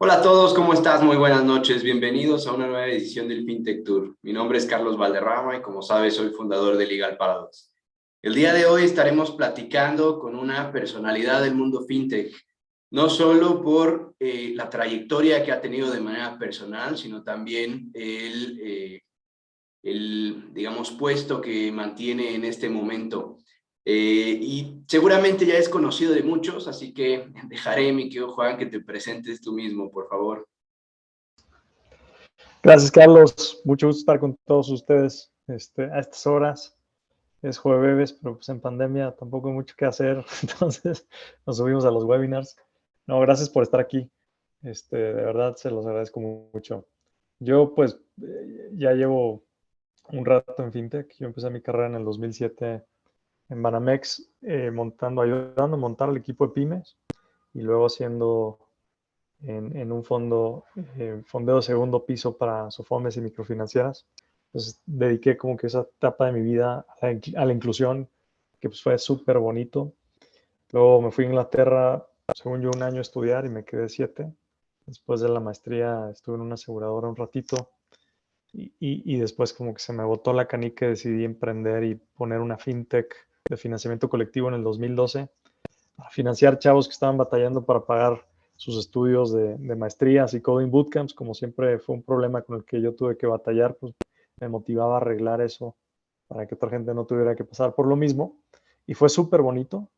Hola a todos, ¿cómo estás? Muy buenas noches. Bienvenidos a una nueva edición del FinTech Tour. Mi nombre es Carlos Valderrama y como sabes soy fundador de Legal Paradox. El día de hoy estaremos platicando con una personalidad del mundo FinTech, no solo por la trayectoria que ha tenido de manera personal, sino también digamos, puesto que mantiene en este momento. Y seguramente ya es conocido de muchos, así que dejaré, mi querido Juan, que te presentes tú mismo, por favor. Gracias, Carlos. Mucho gusto estar con todos ustedes a estas horas. Es jueves, pero pues en pandemia tampoco hay mucho que hacer, entonces nos subimos a los webinars. No, gracias por estar aquí. De verdad se los agradezco mucho. Yo pues ya llevo un rato en FinTech. Yo empecé mi carrera en el 2007 en Banamex, ayudando a montar el equipo de pymes y luego haciendo en un fondeo de segundo piso para Sofomes y microfinancieras. Entonces dediqué como que esa etapa de mi vida a la inclusión, que pues fue súper bonito. Luego me fui a Inglaterra, según yo, un año a estudiar y me quedé 7. Después de la maestría estuve en una aseguradora un ratito y después como que se me botó la canica y decidí emprender y poner una fintech de financiamiento colectivo en el 2012 para financiar chavos que estaban batallando para pagar sus estudios de maestrías y coding bootcamps. Como siempre fue un problema con el que yo tuve que batallar, pues me motivaba a arreglar eso para que otra gente no tuviera que pasar por lo mismo. Y fue súper bonito.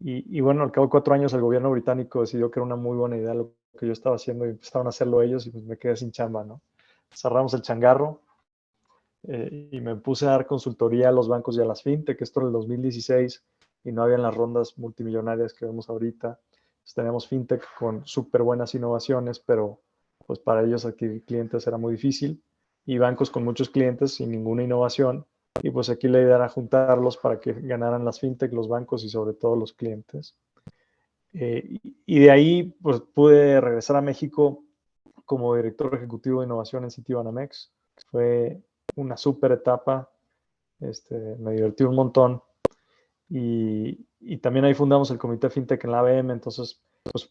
Y bueno, al cabo de 4 años el gobierno británico decidió que era una muy buena idea lo que yo estaba haciendo y empezaron a hacerlo ellos y pues me quedé sin chamba, ¿no? Cerramos el changarro y me puse a dar consultoría a los bancos y a las fintech. Esto en el 2016 y no habían las rondas multimillonarias que vemos ahorita. Entonces, tenemos fintech con súper buenas innovaciones, pero pues para ellos adquirir clientes era muy difícil y bancos con muchos clientes sin ninguna innovación. Y pues aquí la idea era juntarlos para que ganaran las fintech, los bancos y sobre todo los clientes. Y de ahí pues pude regresar a México como director ejecutivo de innovación en Citibanamex. Fue una súper etapa, me divertí un montón y también ahí fundamos el comité FinTech en la ABM, entonces pues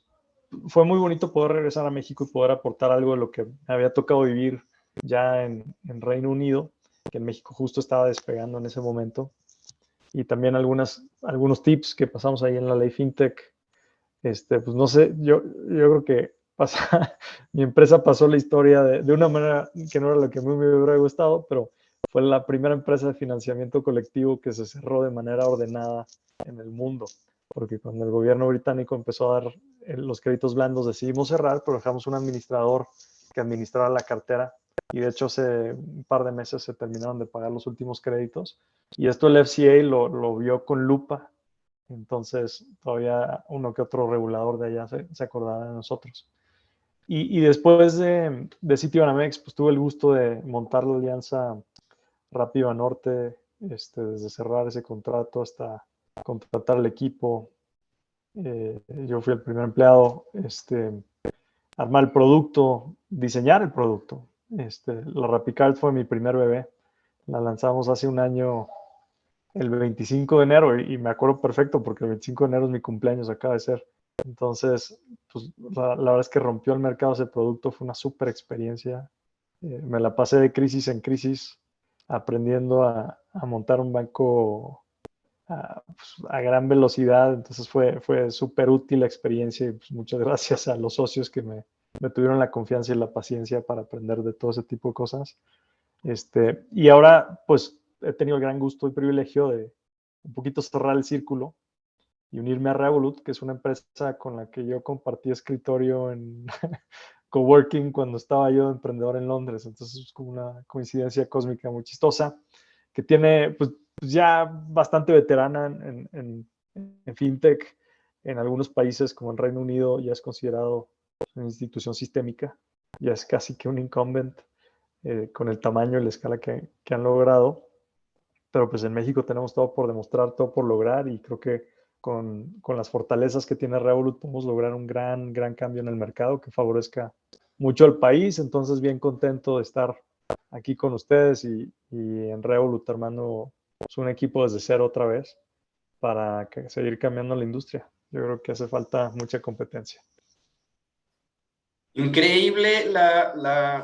fue muy bonito poder regresar a México y poder aportar algo de lo que me había tocado vivir ya en Reino Unido, que en México justo estaba despegando en ese momento, y también algunos tips que pasamos ahí en la ley FinTech. Pues no sé, yo creo que mi empresa pasó la historia de una manera que no era lo que a mí me hubiera gustado, pero fue la primera empresa de financiamiento colectivo que se cerró de manera ordenada en el mundo, porque cuando el gobierno británico empezó a dar los créditos blandos decidimos cerrar, pero dejamos un administrador que administrara la cartera y de hecho hace un par de meses se terminaron de pagar los últimos créditos y esto el FCA lo vio con lupa. Entonces, todavía uno que otro regulador de allá se acordaba de nosotros. Y después de Citibanamex, pues tuve el gusto de montar la alianza Rappi Banorte, desde cerrar ese contrato hasta contratar el equipo. Yo fui el primer empleado, armar el producto, diseñar el producto. La RappiCard fue mi primer bebé. La lanzamos hace un año el 25 de enero y me acuerdo perfecto porque el 25 de enero es mi cumpleaños, acaba de ser. Entonces, pues la verdad es que rompió el mercado ese producto, fue una súper experiencia. Me la pasé de crisis en crisis aprendiendo a montar un banco a gran velocidad, entonces fue súper útil la experiencia y pues, muchas gracias a los socios que me tuvieron la confianza y la paciencia para aprender de todo ese tipo de cosas. Y ahora, pues, he tenido el gran gusto y privilegio de un poquito cerrar el círculo y unirme a Revolut, que es una empresa con la que yo compartí escritorio en coworking cuando estaba yo de emprendedor en Londres. Entonces, es como una coincidencia cósmica muy chistosa, que tiene, pues ya bastante veterana en fintech. En algunos países, como en Reino Unido, ya es considerado una institución sistémica, ya es casi que un incumbent con el tamaño y la escala que han logrado. Pero pues en México tenemos todo por demostrar, todo por lograr y creo que con las fortalezas que tiene Revolut podemos lograr un gran cambio en el mercado que favorezca mucho al país. Entonces, bien contento de estar aquí con ustedes y en Revolut armando pues, un equipo desde cero otra vez para seguir cambiando la industria. Yo creo que hace falta mucha competencia. Increíble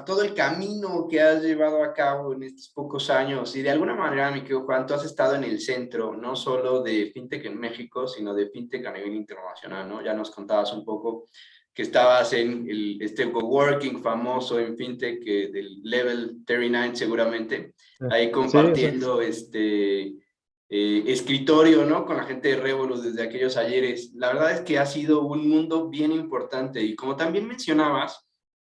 todo el camino que has llevado a cabo en estos pocos años y de alguna manera, mi querido Juan, tú has estado en el centro, no solo de FinTech en México, sino de FinTech a nivel internacional, ¿no? Ya nos contabas un poco que estabas en este coworking famoso en FinTech del Level 39 seguramente, ahí Sí, exacto. compartiendo escritorio, ¿no? Con la gente de Revolut desde aquellos ayeres. La verdad es que ha sido un mundo bien importante y como también mencionabas,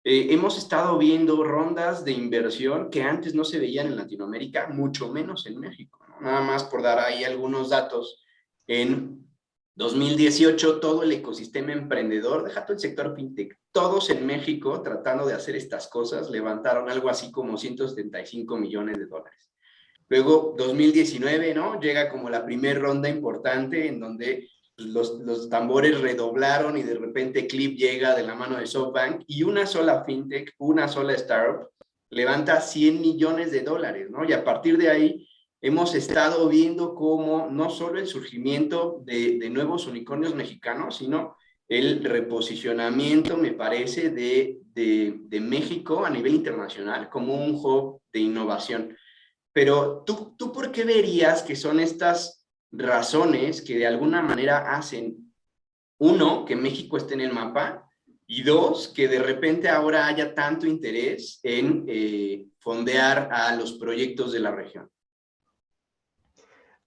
hemos estado viendo rondas de inversión que antes no se veían en Latinoamérica, mucho menos en México, ¿no? Nada más por dar ahí algunos datos. En 2018, todo el ecosistema emprendedor, deja todo el sector fintech, todos en México tratando de hacer estas cosas, levantaron algo así como 175 millones de dólares. Luego, 2019, ¿no? Llega como la primera ronda importante en donde los tambores redoblaron y de repente Clip llega de la mano de SoftBank y una sola fintech, una sola startup, levanta 100 millones de dólares, ¿no? Y a partir de ahí hemos estado viendo cómo no solo el surgimiento de nuevos unicornios mexicanos, sino el reposicionamiento, me parece, de México a nivel internacional como un hub de innovación. Pero ¿tú por qué verías que son estas razones que de alguna manera hacen, uno, que México esté en el mapa y dos, que de repente ahora haya tanto interés en fondear a los proyectos de la región?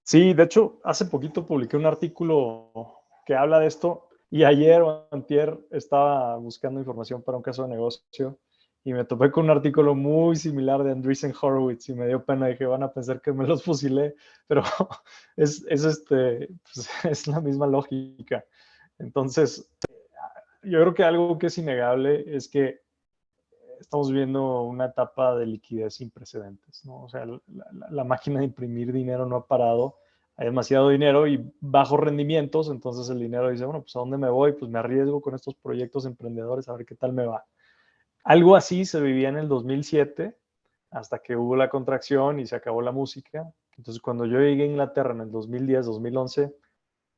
Sí, de hecho, hace poquito publiqué un artículo que habla de esto y ayer o antier estaba buscando información para un caso de negocio y me topé con un artículo muy similar de Andreessen Horowitz y me dio pena. Dije, van a pensar que me los fusilé, pero pues, es la misma lógica. Entonces, yo creo que algo que es innegable es que estamos viendo una etapa de liquidez sin precedentes, ¿no? O sea, la máquina de imprimir dinero no ha parado, hay demasiado dinero y bajos rendimientos, entonces el dinero dice, bueno, pues ¿a dónde me voy? Pues me arriesgo con estos proyectos emprendedores a ver qué tal me va. Algo así se vivía en el 2007, hasta que hubo la contracción y se acabó la música. Entonces, cuando yo llegué a Inglaterra en el 2010, 2011,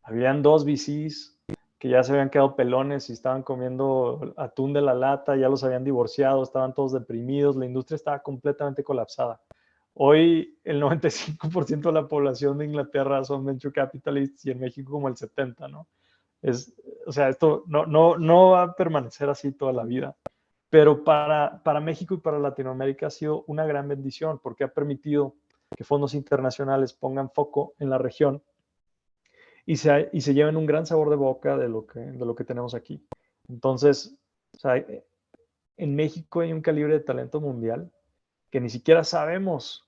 habían dos VCs que ya se habían quedado pelones y estaban comiendo atún de la lata, ya los habían divorciado, estaban todos deprimidos, la industria estaba completamente colapsada. Hoy el 95% de la población de Inglaterra son venture capitalists y en México como el 70%, ¿no? O sea, esto no va a permanecer así toda la vida, pero para México y para Latinoamérica ha sido una gran bendición porque ha permitido que fondos internacionales pongan foco en la región y se lleven un gran sabor de boca de lo que tenemos aquí. Entonces, o sea, en México hay un calibre de talento mundial que ni siquiera sabemos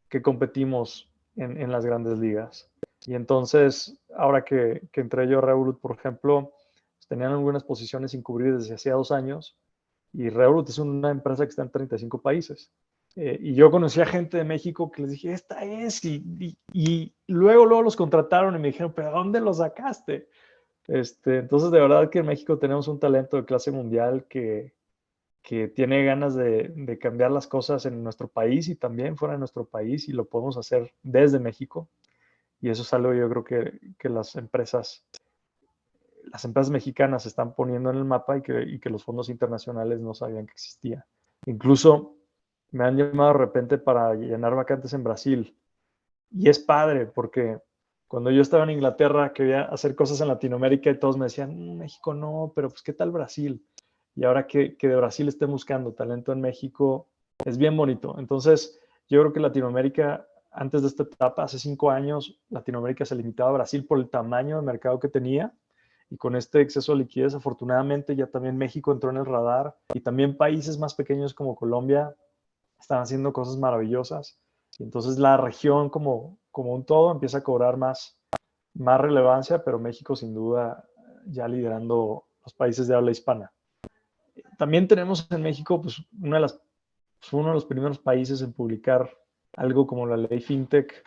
que competimos en las grandes ligas. Y entonces, ahora que entré yo a Revolut, por ejemplo, pues tenían algunas posiciones sin cubrir desde hacía 2 años y Revolut es una empresa que está en 35 países. Y yo conocí a gente de México que les dije, esta es, y luego los contrataron y me dijeron, pero ¿dónde lo sacaste? Entonces, de verdad que en México tenemos un talento de clase mundial que tiene ganas de cambiar las cosas en nuestro país y también fuera de nuestro país y lo podemos hacer desde México. Y eso es algo yo creo que las empresas mexicanas se están poniendo en el mapa y que los fondos internacionales no sabían que existía. Incluso me han llamado de repente para llenar vacantes en Brasil. Y es padre porque cuando yo estaba en Inglaterra quería hacer cosas en Latinoamérica y todos me decían, México no, pero pues ¿qué tal Brasil? Y ahora que de Brasil estén buscando talento en México, es bien bonito. Entonces, yo creo que Latinoamérica, antes de esta etapa, hace 5 años, Latinoamérica se limitaba a Brasil por el tamaño de mercado que tenía. Y con este exceso de liquidez, afortunadamente, ya también México entró en el radar y también países más pequeños como Colombia están haciendo cosas maravillosas. Y entonces la región como un todo empieza a cobrar más relevancia, pero México sin duda ya liderando los países de habla hispana. También tenemos en México pues, uno de los primeros países en publicar algo como la ley FinTech,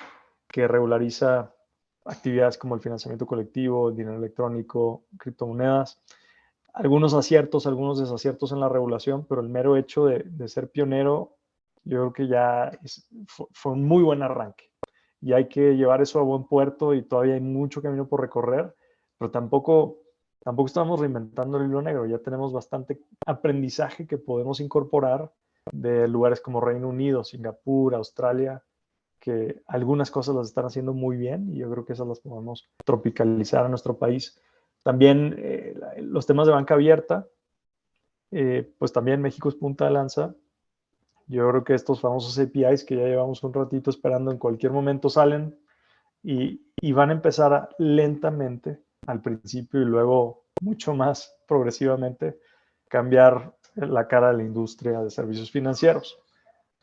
que regulariza actividades como el financiamiento colectivo, el dinero electrónico, criptomonedas. Algunos aciertos, algunos desaciertos en la regulación, pero el mero hecho de ser pionero, yo creo que ya fue un muy buen arranque. Y hay que llevar eso a buen puerto y todavía hay mucho camino por recorrer, pero tampoco tampoco estamos reinventando el hilo negro, ya tenemos bastante aprendizaje que podemos incorporar de lugares como Reino Unido, Singapur, Australia, que algunas cosas las están haciendo muy bien y yo creo que esas las podemos tropicalizar a nuestro país. También los temas de banca abierta, pues también México es punta de lanza. Yo creo que estos famosos APIs que ya llevamos un ratito esperando en cualquier momento salen y van a empezar lentamente al principio y luego mucho más progresivamente cambiar la cara de la industria de servicios financieros.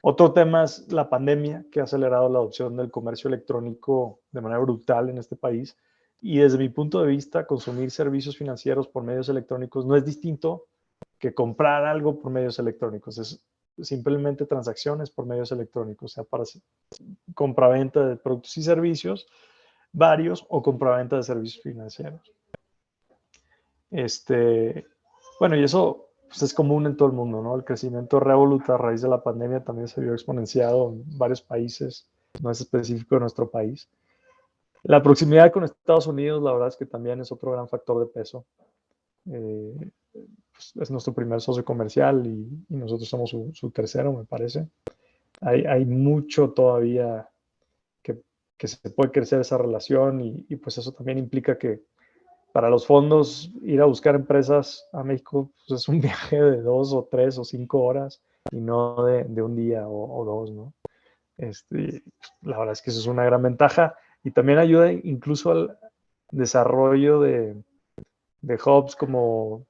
Otro tema es la pandemia, que ha acelerado la adopción del comercio electrónico de manera brutal en este país. Y desde mi punto de vista, consumir servicios financieros por medios electrónicos no es distinto que comprar algo por medios electrónicos. Es simplemente transacciones por medios electrónicos, o sea, para compraventa de productos y servicios varios o compraventa de servicios financieros. Bueno, y eso pues, es común en todo el mundo, ¿no? El crecimiento Revolut a raíz de la pandemia también se vio exponenciado en varios países, no es específico de nuestro país. La proximidad con Estados Unidos, la verdad es que también es otro gran factor de peso. Pues, es nuestro primer socio comercial y nosotros somos su tercero, me parece. Hay mucho todavía que se puede crecer esa relación y pues eso también implica que para los fondos ir a buscar empresas a México pues es un viaje de 2 o 3 o 5 horas y no de un día o dos, ¿no? La verdad es que eso es una gran ventaja y también ayuda incluso al desarrollo de hubs como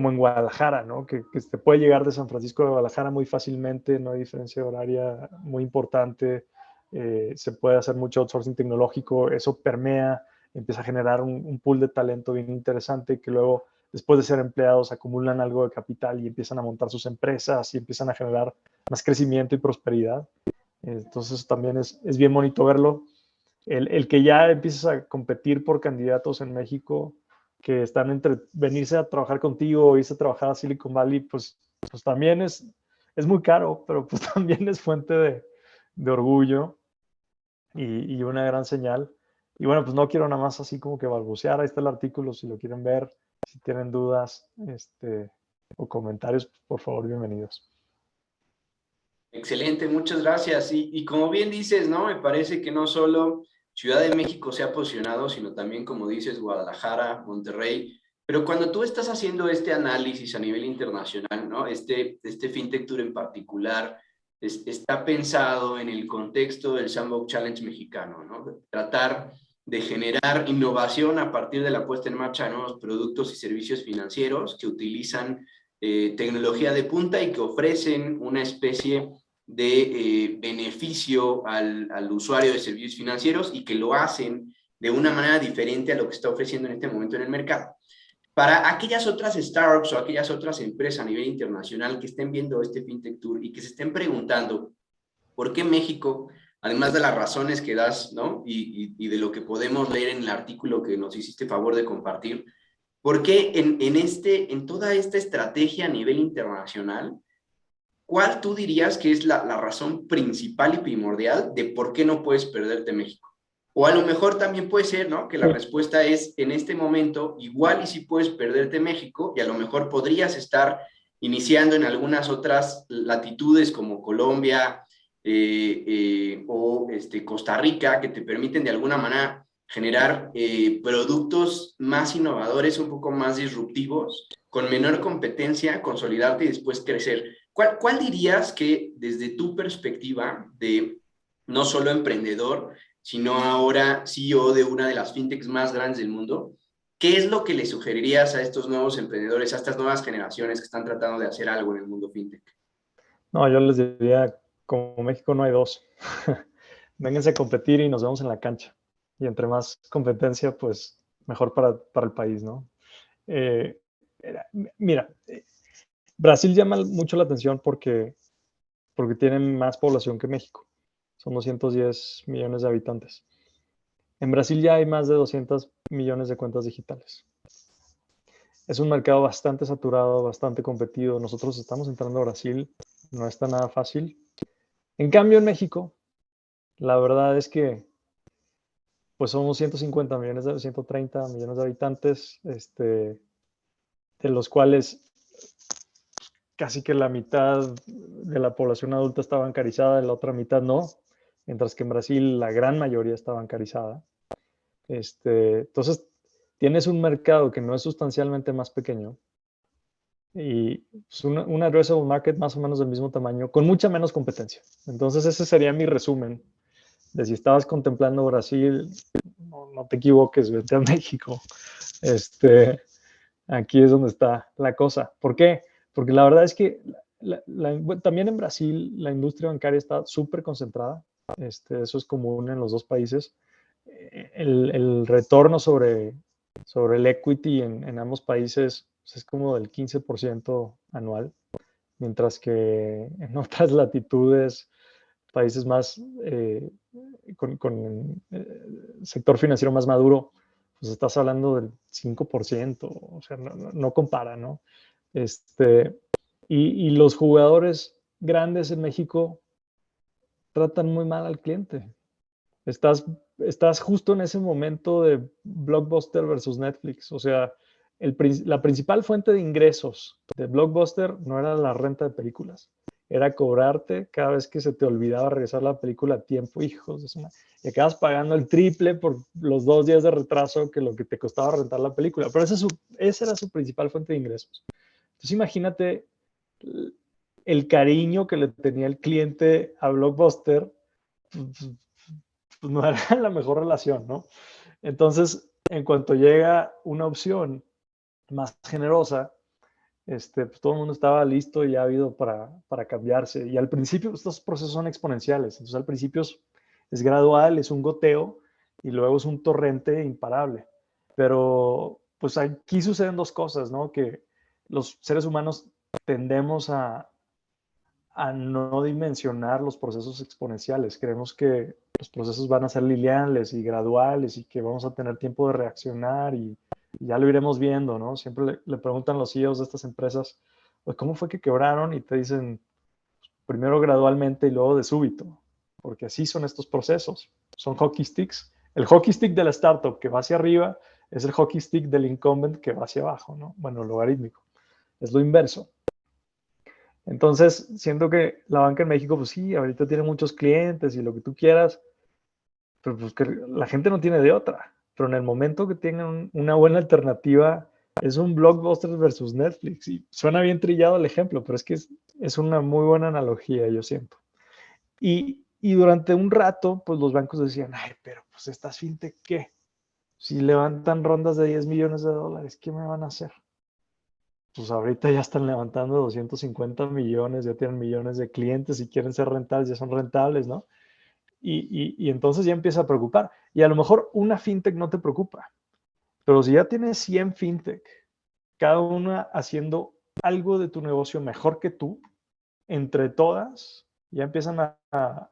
en Guadalajara, ¿no? Que se puede llegar de San Francisco a Guadalajara muy fácilmente, no hay diferencia horaria muy importante, se puede hacer mucho outsourcing tecnológico, eso permea, empieza a generar un pool de talento bien interesante que luego, después de ser empleados, acumulan algo de capital y empiezan a montar sus empresas y empiezan a generar más crecimiento y prosperidad. Entonces también es bien bonito verlo. El que ya empieces a competir por candidatos en México que están entre venirse a trabajar contigo o irse a trabajar a Silicon Valley, pues también es muy caro, pero pues también es fuente de orgullo y una gran señal. Y bueno, pues no quiero nada más así como que balbucear, ahí está el artículo si lo quieren ver, si tienen dudas o comentarios, por favor, bienvenidos. Excelente, muchas gracias. Y como bien dices, ¿no? Me parece que no solo Ciudad de México se ha posicionado, sino también, como dices, Guadalajara, Monterrey. Pero cuando tú estás haciendo este análisis a nivel internacional, ¿no? Este FinTech Tour en particular está pensado en el contexto del Sandbox Challenge mexicano, ¿no? Tratar de generar innovación a partir de la puesta en marcha de nuevos productos y servicios financieros que utilizan tecnología de punta y que ofrecen una especie de beneficio al usuario de servicios financieros y que lo hacen de una manera diferente a lo que está ofreciendo en este momento en el mercado. Para aquellas otras startups o aquellas otras empresas a nivel internacional que estén viendo este FinTech Tour y que se estén preguntando por qué México, además de las razones que das, ¿no? Y de lo que podemos leer en el artículo que nos hiciste favor de compartir, ¿por qué en toda esta estrategia a nivel internacional, ¿cuál tú dirías que es la razón principal y primordial de por qué no puedes perderte México? O a lo mejor también puede ser, ¿no? Que la respuesta es, en este momento, igual y si puedes perderte México, y a lo mejor podrías estar iniciando en algunas otras latitudes como Colombia o Costa Rica, que te permiten de alguna manera generar productos más innovadores, un poco más disruptivos, con menor competencia, consolidarte y después crecer. ¿Cuál dirías que desde tu perspectiva de no solo emprendedor, sino ahora CEO de una de las fintechs más grandes del mundo, qué es lo que le sugerirías a estos nuevos emprendedores, a estas nuevas generaciones que están tratando de hacer algo en el mundo fintech? No, yo les diría, como México no hay dos, vénganse a competir y nos vemos en la cancha. Y entre más competencia, pues mejor para el país, ¿no? Eh, Mira, Brasil llama mucho la atención porque tiene más población que México. Son 210 millones de habitantes. En Brasil ya hay más de 200 millones de cuentas digitales. Es un mercado bastante saturado, bastante competido. Nosotros estamos entrando a Brasil, no está nada fácil. En cambio, en México, la verdad es que pues somos 150 millones, 130 millones de habitantes, de los cuales casi que la mitad de la población adulta está bancarizada, la otra mitad no, mientras que en Brasil la gran mayoría está bancarizada. Entonces, tienes un mercado que no es sustancialmente más pequeño y pues, un addressable market más o menos del mismo tamaño, con mucha menos competencia. Entonces, ese sería mi resumen de si estabas contemplando Brasil, no te equivoques, vete a México. Aquí es donde está la cosa. ¿Por qué? Porque la verdad es que también en Brasil la industria bancaria está súper concentrada. Eso es común en los dos países. El retorno sobre el equity en ambos países pues, es como del 15% anual, mientras que en otras latitudes, países más con sector financiero más maduro, pues estás hablando del 5%, o sea, no compara, ¿no? Y los jugadores grandes en México tratan muy mal al cliente. Estás, estás justo en ese momento de Blockbuster versus Netflix. O sea, la principal fuente de ingresos de Blockbuster no era la renta de películas, era cobrarte cada vez que se te olvidaba regresar la película a tiempo, hijos de su madre. Y acabas pagando el triple por los 2 días de retraso que lo que te costaba rentar la película. Pero esa era su principal fuente de ingresos. Entonces imagínate el cariño que le tenía el cliente a Blockbuster, pues no era la mejor relación, ¿no? Entonces, en cuanto llega una opción más generosa, pues todo el mundo estaba listo y ávido para cambiarse. Y al principio, estos procesos son exponenciales. Entonces, al principio es gradual, es un goteo y luego es un torrente imparable. Pero, pues aquí suceden dos cosas, ¿no? Que los seres humanos tendemos a no dimensionar los procesos exponenciales. Creemos que los procesos van a ser lineales y graduales y que vamos a tener tiempo de reaccionar y ya lo iremos viendo, ¿no? Siempre le preguntan los CEOs de estas empresas, ¿cómo fue que quebraron? Y te dicen, primero gradualmente y luego de súbito, porque así son estos procesos. Son hockey sticks. El hockey stick de la startup que va hacia arriba es el hockey stick del incumbent que va hacia abajo, ¿no? Bueno, logarítmico. Es lo inverso. Entonces, siento que la banca en México, pues sí, ahorita tiene muchos clientes y lo que tú quieras, pero pues que la gente no tiene de otra. Pero en el momento que tengan una buena alternativa, es un Blockbuster versus Netflix. Y suena bien trillado el ejemplo, pero es que es una muy buena analogía, yo siento. Y durante un rato, pues los bancos decían, ay, pero pues estas fintech, ¿qué? Si levantan rondas de 10 millones de dólares, ¿qué me van a hacer? Pues ahorita ya están levantando 250 millones, ya tienen millones de clientes y quieren ser rentables, ya son rentables, ¿no? Y entonces ya empieza a preocupar. Y a lo mejor una fintech no te preocupa, pero si ya tienes 100 fintech, cada una haciendo algo de tu negocio mejor que tú, entre todas, ya empiezan a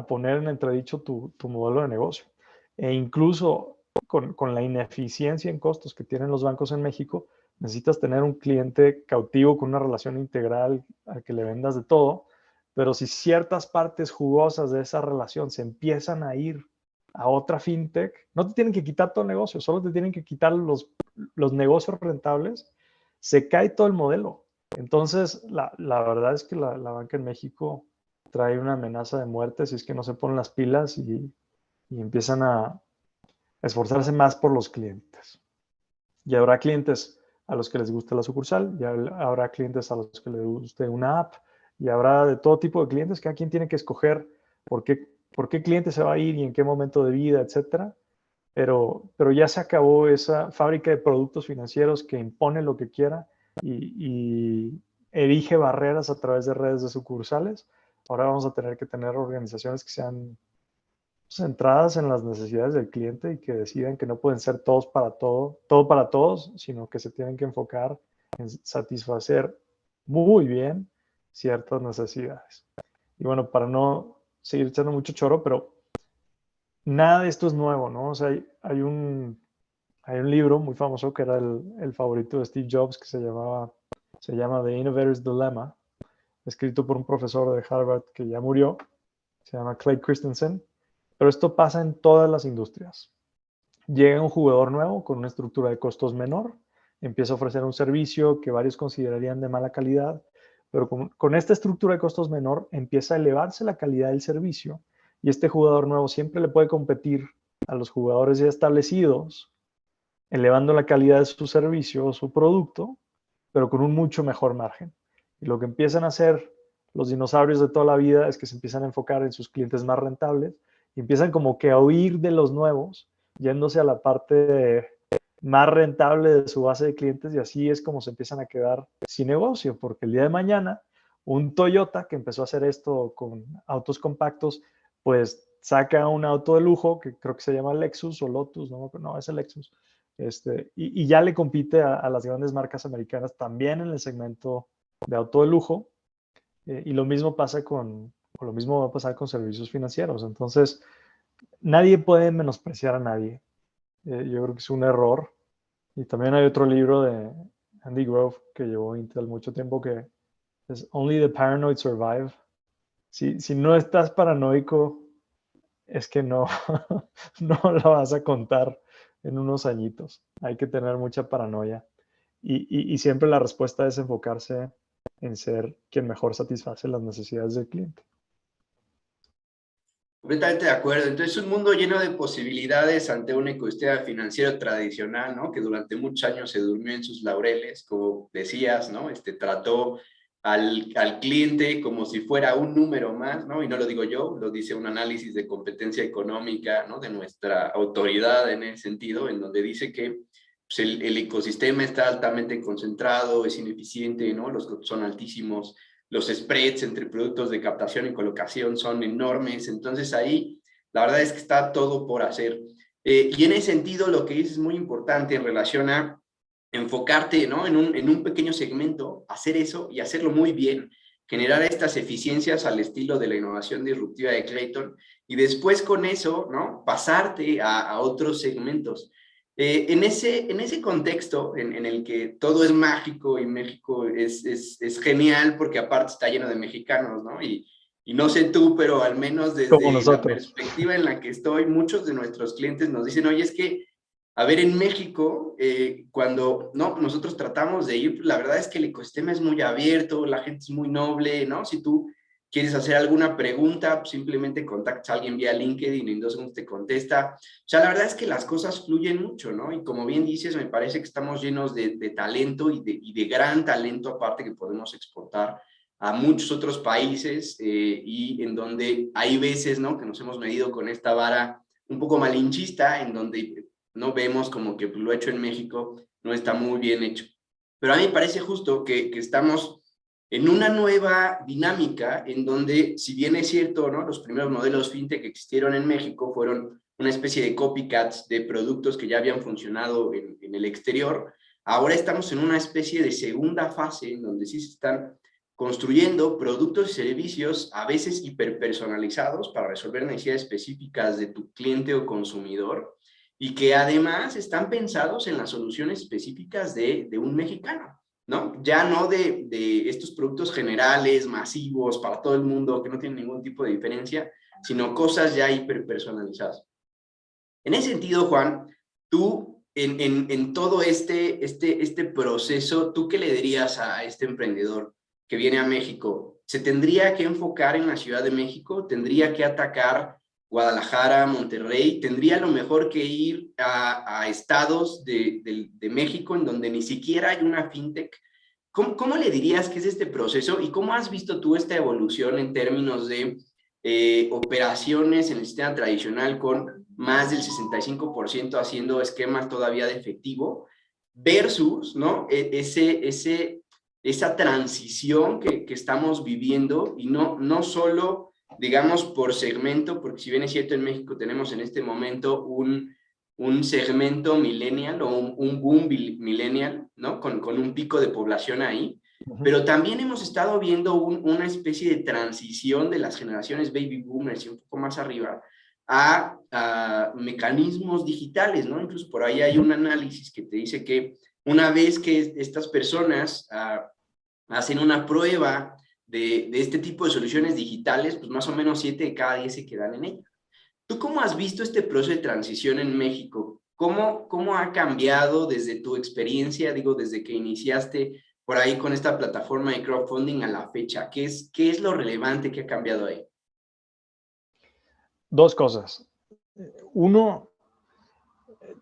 poner en entredicho tu modelo de negocio. E incluso con la ineficiencia en costos que tienen los bancos en México, necesitas tener un cliente cautivo con una relación integral al que le vendas de todo, pero si ciertas partes jugosas de esa relación se empiezan a ir a otra fintech, no te tienen que quitar todo el negocio, solo te tienen que quitar los negocios rentables, se cae todo el modelo. Entonces, la verdad es que la banca en México trae una amenaza de muerte si es que no se ponen las pilas y empiezan a esforzarse más por los clientes. Y habrá clientes a los que les guste la sucursal, y habrá clientes a los que les guste una app, y habrá de todo tipo de clientes. Cada quien tiene que escoger por qué cliente se va a ir y en qué momento de vida, etcétera. Pero ya se acabó esa fábrica de productos financieros que impone lo que quiera y erige barreras a través de redes de sucursales. Ahora vamos a tener que tener organizaciones que sean centradas en las necesidades del cliente y que decidan que no pueden ser todos para todo para todos, sino que se tienen que enfocar en satisfacer muy bien ciertas necesidades. Y bueno, para no seguir echando mucho choro, pero nada de esto es nuevo, ¿no? O sea, hay un libro muy famoso que era el favorito de Steve Jobs que se llama The Innovator's Dilemma, escrito por un profesor de Harvard que ya murió, se llama Clay Christensen, Pero esto pasa en todas las industrias. Llega un jugador nuevo con una estructura de costos menor, empieza a ofrecer un servicio que varios considerarían de mala calidad, pero con esta estructura de costos menor empieza a elevarse la calidad del servicio y este jugador nuevo siempre le puede competir a los jugadores ya establecidos, elevando la calidad de su servicio o su producto, pero con un mucho mejor margen. Y lo que empiezan a hacer los dinosaurios de toda la vida es que se empiezan a enfocar en sus clientes más rentables y empiezan como que a huir de los nuevos, yéndose a la parte más rentable de su base de clientes, y así es como se empiezan a quedar sin negocio, porque el día de mañana un Toyota que empezó a hacer esto con autos compactos, pues saca un auto de lujo que creo que se llama Lexus o Lotus, no es el Lexus, y ya le compite a las grandes marcas americanas también en el segmento de auto de lujo, y lo mismo pasa o lo mismo va a pasar con servicios financieros. Entonces, nadie puede menospreciar a nadie. Yo creo que es un error. Y también hay otro libro de Andy Grove que llevó Intel mucho tiempo que es Only the Paranoid Survive. Si no estás paranoico, es que no, no lo vas a contar en unos añitos. Hay que tener mucha paranoia. Y siempre la respuesta es enfocarse en ser quien mejor satisface las necesidades del cliente. Completamente de acuerdo. Entonces, un mundo lleno de posibilidades ante un ecosistema financiero tradicional, ¿no? Que durante muchos años se durmió en sus laureles, como decías, ¿no? Trató al cliente como si fuera un número más, ¿no? Y no lo digo yo, lo dice un análisis de competencia económica, ¿no? De nuestra autoridad en ese sentido, en donde dice que pues, el ecosistema está altamente concentrado, es ineficiente, ¿no? Los costos son altísimos, los spreads entre productos de captación y colocación son enormes, entonces ahí la verdad es que está todo por hacer. Y en ese sentido lo que dices es muy importante en relación a enfocarte, ¿no? en un pequeño segmento, hacer eso y hacerlo muy bien, generar estas eficiencias al estilo de la innovación disruptiva de Clayton y después con eso, ¿no? Pasarte a otros segmentos. En ese contexto en el que todo es mágico y México es genial porque aparte está lleno de mexicanos, ¿no? Y no sé tú, pero al menos Como desde la nosotros. perspectiva en la que estoy, muchos de nuestros clientes nos dicen, oye, es que, a ver, en México, cuando no, nosotros tratamos de ir, la verdad es que el ecosistema es muy abierto, la gente es muy noble, ¿no? Si tú quieres hacer alguna pregunta, pues simplemente contactas a alguien vía LinkedIn y en 2 segundos te contesta. O sea, la verdad es que las cosas fluyen mucho, ¿no? Y como bien dices, me parece que estamos llenos de talento y de gran talento aparte que podemos exportar a muchos otros países y en donde hay veces, ¿no? Que nos hemos medido con esta vara un poco malinchista, en donde no vemos como que lo hecho en México no está muy bien hecho. Pero a mí me parece justo que estamos en una nueva dinámica en donde, si bien es cierto, ¿no? Los primeros modelos fintech que existieron en México fueron una especie de copycats de productos que ya habían funcionado en el exterior, ahora estamos en una especie de segunda fase en donde sí se están construyendo productos y servicios a veces hiperpersonalizados para resolver necesidades específicas de tu cliente o consumidor y que además están pensados en las soluciones específicas de un mexicano. ¿No? Ya no de estos productos generales, masivos, para todo el mundo, que no tienen ningún tipo de diferencia, sino cosas ya hiperpersonalizadas. En ese sentido, Juan, tú, en todo este proceso, ¿tú qué le dirías a este emprendedor que viene a México? ¿Se tendría que enfocar en la Ciudad de México? ¿Tendría que atacar Guadalajara, Monterrey? ¿Tendría a lo mejor que ir a estados de México en donde ni siquiera hay una fintech? ¿Cómo le dirías que es este proceso y cómo has visto tú esta evolución en términos de operaciones en el sistema tradicional con más del 65% haciendo esquemas todavía de efectivo versus, ¿no? Esa transición que estamos viviendo y no solo, digamos, por segmento, porque si bien es cierto en México tenemos en este momento un segmento millennial o un boom millennial, ¿no? Con un pico de población ahí, pero también hemos estado viendo una especie de transición de las generaciones baby boomers y un poco más arriba a mecanismos digitales, ¿no? Incluso por ahí hay un análisis que te dice que una vez que estas personas hacen una prueba de este tipo de soluciones digitales, pues más o menos 7 de cada 10 se quedan en ella. ¿Tú cómo has visto este proceso de transición en México? ¿Cómo ha cambiado desde tu experiencia, digo, desde que iniciaste por ahí con esta plataforma de crowdfunding a la fecha? ¿Qué es lo relevante que ha cambiado ahí? Dos cosas. Uno,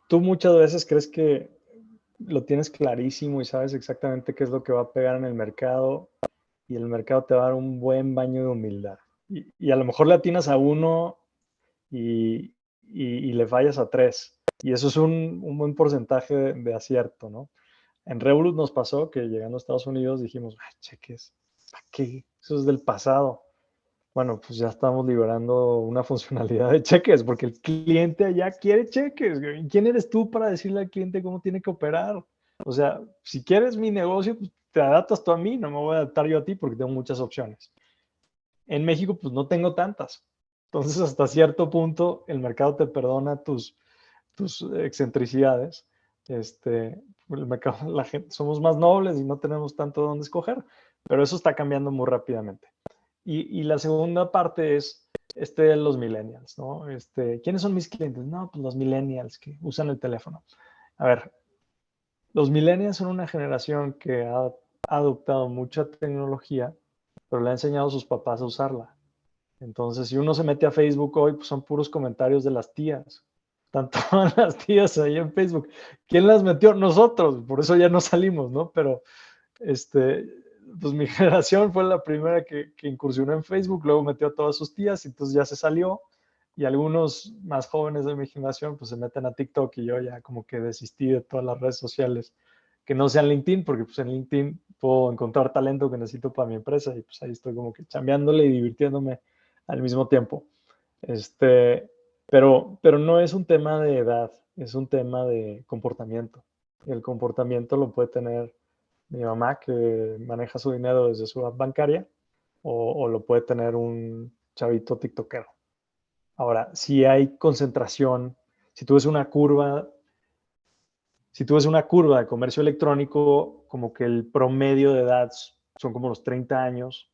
tú muchas veces crees que lo tienes clarísimo y sabes exactamente qué es lo que va a pegar en el mercado y el mercado te va a dar un buen baño de humildad. Y a lo mejor le atinas a uno y le fallas a tres. Y eso es un buen porcentaje de acierto, ¿no? En Revolut nos pasó que llegando a Estados Unidos dijimos, "Ay, cheques, ¿para qué? Eso es del pasado". Bueno, pues ya estamos liberando una funcionalidad de cheques porque el cliente allá quiere cheques. ¿Y quién eres tú para decirle al cliente cómo tiene que operar? O sea, si quieres mi negocio, pues te adaptas tú a mí, no me voy a adaptar yo a ti porque tengo muchas opciones. En México, pues no tengo tantas. Entonces, hasta cierto punto, el mercado te perdona tus excentricidades. El mercado, la gente, somos más nobles y no tenemos tanto donde escoger, pero eso está cambiando muy rápidamente. Y la segunda parte es de los millennials, ¿no? ¿Quiénes son mis clientes? No, pues los millennials que usan el teléfono. A ver, los millennials son una generación que ha adoptado mucha tecnología, pero le ha enseñado a sus papás a usarla. Entonces, si uno se mete a Facebook hoy, pues son puros comentarios de las tías. Están todas las tías ahí en Facebook. ¿Quién las metió? Nosotros. Por eso ya no salimos, ¿no? Pero, pues mi generación fue la primera que incursionó en Facebook, luego metió a todas sus tías, y entonces ya se salió. Y algunos más jóvenes de mi generación, pues se meten a TikTok y yo ya como que desistí de todas las redes sociales que no sean LinkedIn, porque pues en LinkedIn puedo encontrar talento que necesito para mi empresa y pues ahí estoy como que chambeándole y divirtiéndome al mismo tiempo. Pero no es un tema de edad, es un tema de comportamiento. Y el comportamiento lo puede tener mi mamá, que maneja su dinero desde su app bancaria, o lo puede tener un chavito tiktokero. Ahora, si hay concentración, si tú ves una curva, si tú ves una curva de comercio electrónico, como que el promedio de edad son como los 30 años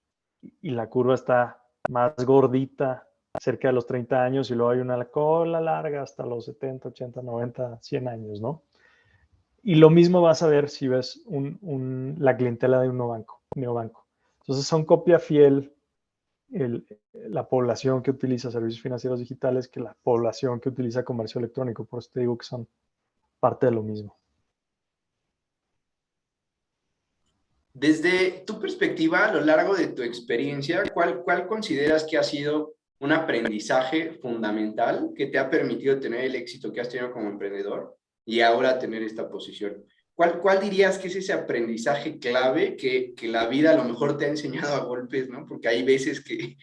y la curva está más gordita cerca de los 30 años y luego hay una cola larga hasta los 70, 80, 90, 100 años, ¿no? Y lo mismo vas a ver si ves la clientela de un neobanco. Entonces son copia fiel la población que utiliza servicios financieros digitales que la población que utiliza comercio electrónico. Por eso te digo que son parte de lo mismo. Desde tu perspectiva, a lo largo de tu experiencia, ¿cuál consideras que ha sido un aprendizaje fundamental que te ha permitido tener el éxito que has tenido como emprendedor y ahora tener esta posición? ¿Cuál dirías que es ese aprendizaje clave que la vida a lo mejor te ha enseñado a golpes, ¿no? Porque hay veces que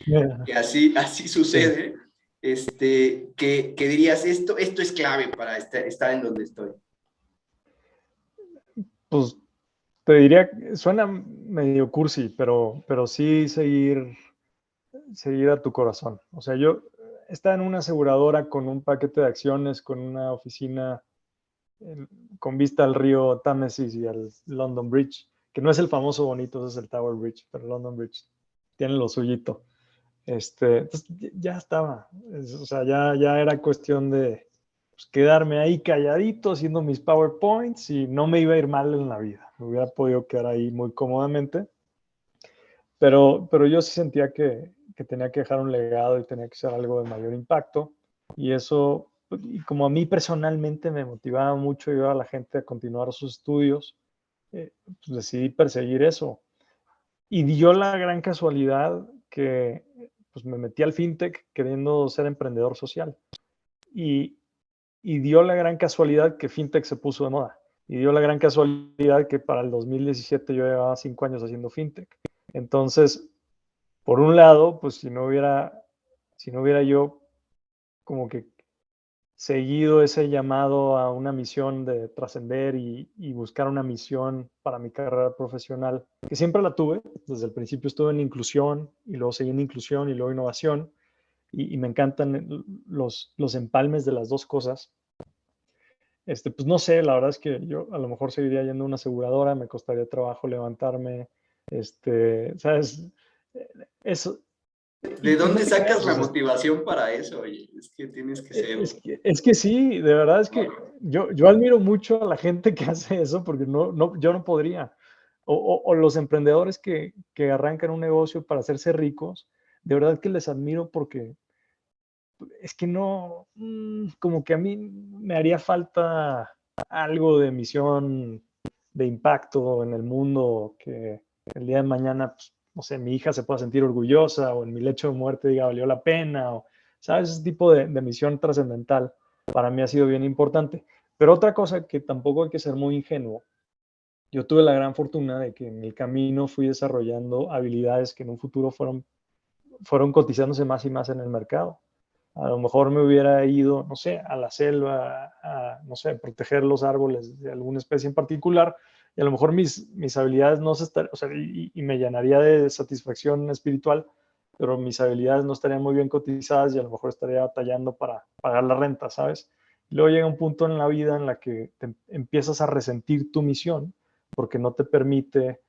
así Sí. sucede, que dirías, esto es clave para estar en donde estoy. Pues te diría, suena medio cursi, pero sí seguir a tu corazón. O sea, yo estaba en una aseguradora con un paquete de acciones, con una oficina con vista al río Támesis y al London Bridge, que no es el famoso bonito, ese es el Tower Bridge, pero London Bridge tiene lo suyito. Entonces ya estaba, o sea, ya era cuestión de pues, quedarme ahí calladito haciendo mis PowerPoints y no me iba a ir mal en la vida. Me hubiera podido quedar ahí muy cómodamente, pero yo sí sentía que tenía que dejar un legado y tenía que ser algo de mayor impacto. Y eso, y como a mí personalmente me motivaba mucho ayudar a la gente a continuar sus estudios, pues decidí perseguir eso. Y dio la gran casualidad que pues, me metí al fintech queriendo ser emprendedor social. Y, y dio la gran casualidad que fintech se puso de moda. Y dio la gran casualidad que para el 2017 yo llevaba 5 años haciendo fintech. Entonces, por un lado, pues si no hubiera yo como que seguido ese llamado a una misión de trascender y buscar una misión para mi carrera profesional, que siempre la tuve, desde el principio estuve en inclusión y luego seguí en inclusión y luego innovación y me encantan los empalmes de las dos cosas. Pues no sé, la verdad es que yo a lo mejor seguiría yendo a una aseguradora, me costaría trabajo levantarme, ¿sabes? Eso, ¿De y dónde no te sacas creas, o la sea, motivación para eso? Oye, es que tienes que ser... es que sí, de verdad es que yo admiro mucho a la gente que hace eso porque yo no podría. O los emprendedores que arrancan un negocio para hacerse ricos, de verdad que les admiro porque es que no, como que a mí me haría falta algo de misión, de impacto en el mundo, que el día de mañana, pues, no sé, mi hija se pueda sentir orgullosa o en mi lecho de muerte diga valió la pena, o, ¿sabes? Ese tipo de misión trascendental para mí ha sido bien importante. Pero otra cosa que tampoco hay que ser muy ingenuo, yo tuve la gran fortuna de que en el camino fui desarrollando habilidades que en un futuro fueron cotizándose más y más en el mercado. A lo mejor me hubiera ido, no sé, a la selva, a, no sé, proteger los árboles de alguna especie en particular, y a lo mejor mis habilidades no se estarían, o sea, y me llenaría de satisfacción espiritual, pero mis habilidades no estarían muy bien cotizadas y a lo mejor estaría batallando para pagar la renta, ¿sabes? Y luego llega un punto en la vida en la que te empiezas a resentir tu misión porque no te permite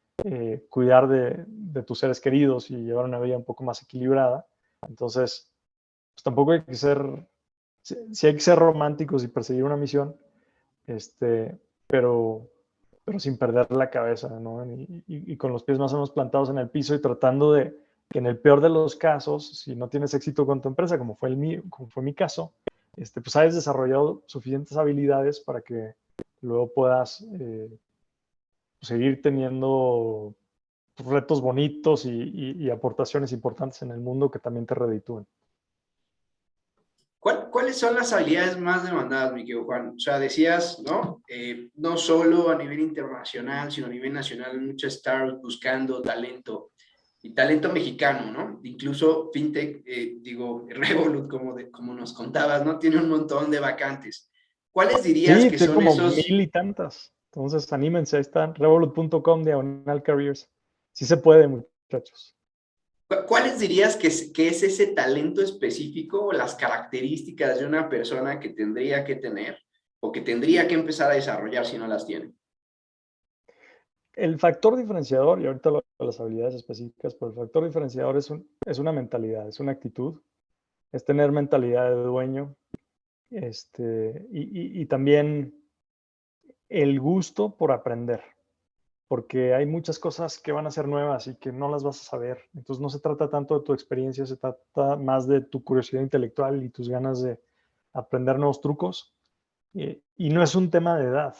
cuidar de tus seres queridos y llevar una vida un poco más equilibrada. Entonces, pues tampoco hay que ser, sí hay que ser románticos y perseguir una misión, este, pero, pero sin perder la cabeza, ¿no? Y con los pies más o menos plantados en el piso y tratando de que en el peor de los casos, si no tienes éxito con tu empresa, como fue mi caso, pues hayas desarrollado suficientes habilidades para que luego puedas seguir teniendo retos bonitos y aportaciones importantes en el mundo que también te reditúen. ¿Cuáles son las habilidades más demandadas, mi querido Juan? O sea, decías, ¿no? No solo a nivel internacional, sino a nivel nacional, muchas startups buscando talento, y talento mexicano, ¿no? Incluso FinTech, digo, Revolut, como nos contabas, ¿no? Tiene un montón de vacantes. ¿Cuáles dirías Sí, que tiene son como esos, 1000 y tantas. Entonces, anímense, ahí están, revolut.com/careers. Sí se puede, muchachos. cuáles dirías que es ese talento específico o las características de una persona que tendría que tener o que tendría que empezar a desarrollar si no las tiene? El factor diferenciador, y ahorita lo de las habilidades específicas, pero el factor diferenciador es una mentalidad, es una actitud, es tener mentalidad de dueño, y también el gusto por aprender, porque hay muchas cosas que van a ser nuevas y que no las vas a saber. Entonces no se trata tanto de tu experiencia, se trata más de tu curiosidad intelectual y tus ganas de aprender nuevos trucos. Y no es un tema de edad,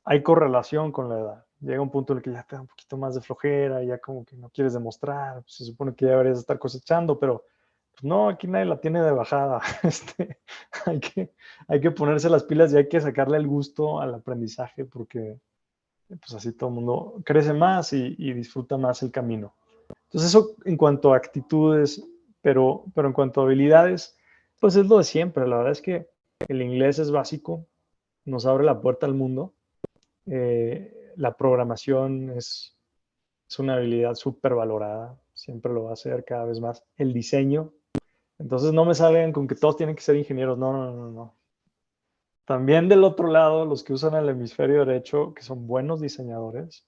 hay correlación con la edad. Llega un punto en el que ya te da un poquito más de flojera, ya como que no quieres demostrar, se supone que ya deberías estar cosechando, pero pues no, aquí nadie la tiene de bajada. Hay que, hay que ponerse las pilas y hay que sacarle el gusto al aprendizaje porque pues así todo el mundo crece más y disfruta más el camino. Entonces eso en cuanto a actitudes, pero en cuanto a habilidades, pues es lo de siempre. La verdad es que el inglés es básico, nos abre la puerta al mundo. La programación es una habilidad súper valorada, siempre lo va a ser cada vez más. El diseño, entonces no me salgan con que todos tienen que ser ingenieros, no, no, no, no. También del otro lado, los que usan el hemisferio derecho, que son buenos diseñadores,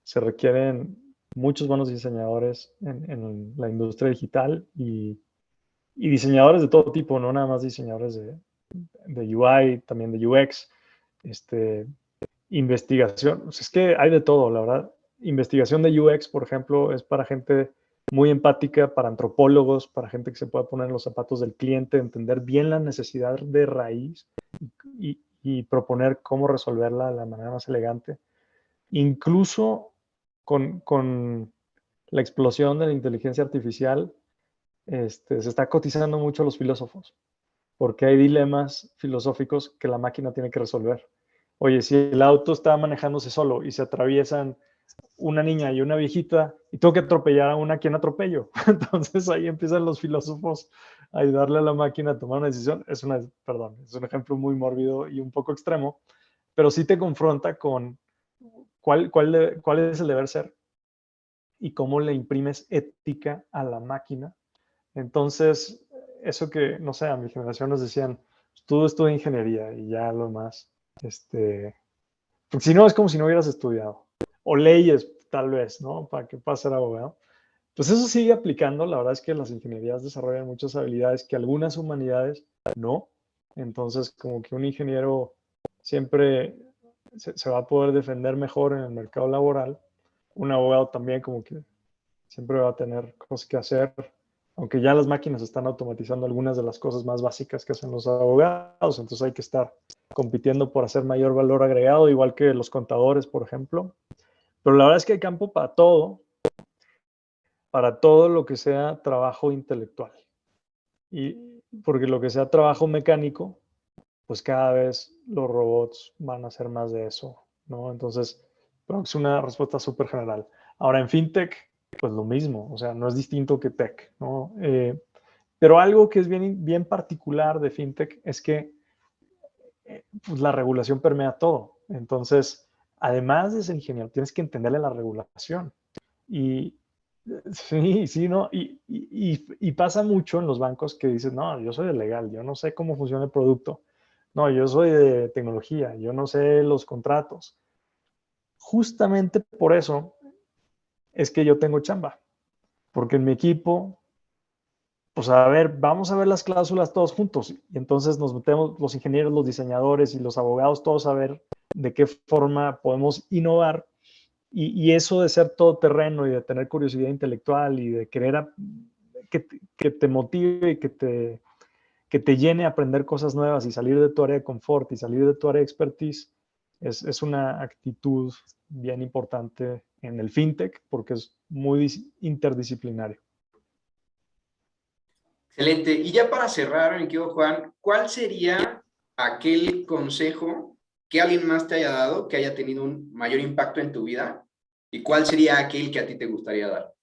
se requieren muchos buenos diseñadores en la industria digital y diseñadores de todo tipo, no nada más diseñadores de UI, también de UX, este, investigación. Pues es que hay de todo, la verdad. Investigación de UX, por ejemplo, es para gente muy empática, para antropólogos, para gente que se pueda poner en los zapatos del cliente, entender bien la necesidad de raíz y proponer cómo resolverla de la manera más elegante. Incluso con la explosión de la inteligencia artificial, se está cotizando mucho a los filósofos, porque hay dilemas filosóficos que la máquina tiene que resolver. Oye, si el auto está manejándose solo y se atraviesan una niña y una viejita y tengo que atropellar a una, ¿quién atropello? Entonces ahí empiezan los filósofos a ayudarle a la máquina a tomar una decisión. Perdón, es un ejemplo muy mórbido y un poco extremo, pero sí te confronta con cuál es el deber ser y cómo le imprimes ética a la máquina. Entonces, eso que, no sé, a mi generación nos decían, tú estudia ingeniería y ya lo más, porque si no es como si no hubieras estudiado. O leyes, tal vez, ¿no? Para que puedas ser abogado. Pues eso sigue aplicando. La verdad es que las ingenierías desarrollan muchas habilidades que algunas humanidades no. Entonces, como que un ingeniero siempre se va a poder defender mejor en el mercado laboral. Un abogado también como que siempre va a tener cosas que hacer, aunque ya las máquinas están automatizando algunas de las cosas más básicas que hacen los abogados, entonces hay que estar compitiendo por hacer mayor valor agregado, igual que los contadores, por ejemplo. Pero la verdad es que hay campo para todo lo que sea trabajo intelectual. Y porque lo que sea trabajo mecánico, pues cada vez los robots van a hacer más de eso, ¿no? Entonces, creo que es una respuesta súper general. Ahora, en FinTech, pues lo mismo, o sea, no es distinto que tech, ¿no? Pero algo que es bien particular de FinTech es que pues la regulación permea todo. Entonces, además de ser ingeniero, tienes que entenderle la regulación. Y sí, sí, ¿no? Y pasa mucho en los bancos que dices, no, yo soy de legal, yo no sé cómo funciona el producto. No, yo soy de tecnología, yo no sé los contratos. Justamente por eso es que yo tengo chamba, porque en mi equipo, pues a ver, vamos a ver las cláusulas todos juntos. Y entonces nos metemos los ingenieros, los diseñadores y los abogados, todos a ver de qué forma podemos innovar. Y eso de ser todoterreno y de tener curiosidad intelectual y de querer que te motive y que te llene a aprender cosas nuevas y salir de tu área de confort y salir de tu área de expertise, es una actitud bien importante en el fintech porque es muy interdisciplinario. Excelente. Y ya para cerrar, mi querido Juan, ¿cuál sería aquel consejo que alguien más te haya dado que haya tenido un mayor impacto en tu vida? ¿Y cuál sería aquel que a ti te gustaría dar?